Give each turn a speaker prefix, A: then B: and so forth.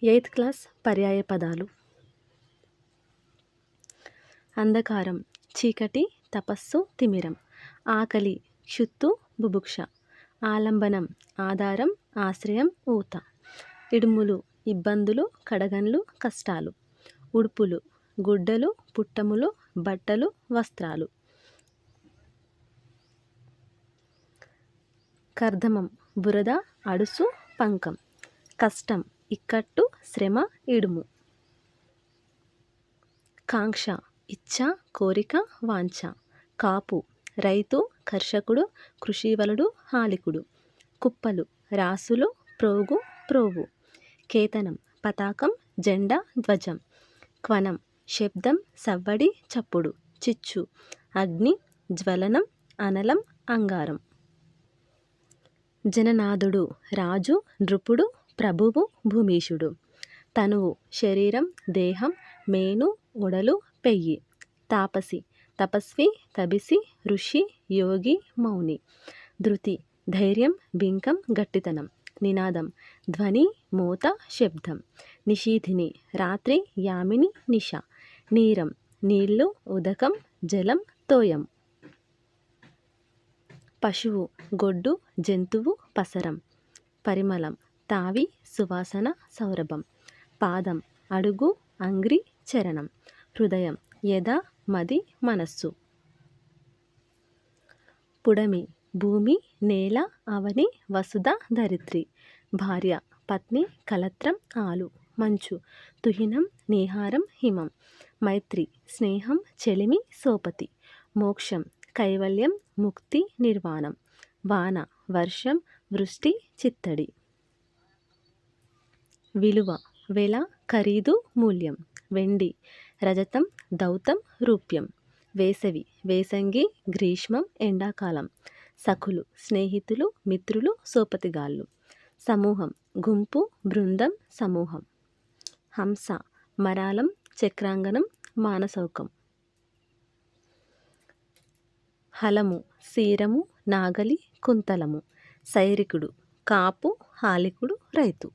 A: Eighth class పర్యాయ పదాలు. అంధకారం చీకటి, తపస్సు తిమిరం. ఆకలి క్షుత్తు బుభుక్ష. ఆలంబనం ఆధారం, ఆశ్రయం, ఊత. ఇడుములు ఇబ్బందులు, కడగండ్లు, కష్టాలు. ఉడుపులు గుడ్డలు, పుట్టములు, బట్టలు, వస్త్రాలు. కర్దమం బురద, అడుసు, పంకం. కష్టం ఇక్కట్టు, శ్రమ, ఇడుము. కాంక్ష ఇచ్ఛ, కోరిక, వాంఛ. కాపు రైతు, కర్షకుడు, కృషివలుడు, హాలికుడు. కుప్పలు రాసులు, ప్రోగు, ప్రోవు. కేతనం పతాకం, జెండా, ధ్వజం. క్వనం శబ్దం, సవ్వడి, చప్పుడు. చిచ్చు అగ్ని, జ్వలనం, అనలం, అంగారం. జననాథుడు రాజు, నృపుడు, ప్రభువు, భూమీషుడు. తనువు శరీరం, దేహం, మేను, ఒడలు, పెయ్యి. తాపసి తపస్వి, తబిసి, ఋషి, యోగి, మౌని. ధృతి ధైర్యం, బింకం, గట్టితనం. నినాదం ధ్వని, మోత, శబ్దం. నిషీధిని రాత్రి, యామిని, నిష. నీరం నీళ్లు, ఉదకం, జలం, తోయం. పశువు గొడ్డు, జంతువు, పసరం. పరిమళం తావి, సువాసన, సౌరభం. పాదం అడుగు, అంగ్రి, చరణం. హృదయం యద, మది, మనస్సు. పుడమి భూమి, నేల, అవని, వసుధ, ధరిత్రి. భార్య పత్ని, కలత్రం, ఆలు. మంచు తుహినం, నీహారం, హిమం. మైత్రి స్నేహం, చెలిమి, సోపతి. మోక్షం కైవల్యం, ముక్తి, నిర్వాణం. వాన వర్షం, వృష్టి, చిత్తడి. విలువ వెల, ఖరీదు, మూల్యం. వెండి రజతం, దౌతం, రూప్యం. వేసవి వేసంగి, గ్రీష్మం, ఎండాకాలం. సఖులు స్నేహితులు, మిత్రులు, సోపతిగాళ్ళు. సమూహం గుంపు, బృందం, సమూహం. హంస మరాలం, చక్రాంగనం, మానసౌకం. హలము శీరము, నాగలి, కుంతలము. సైరికుడు కాపు, హాలికుడు, రైతు.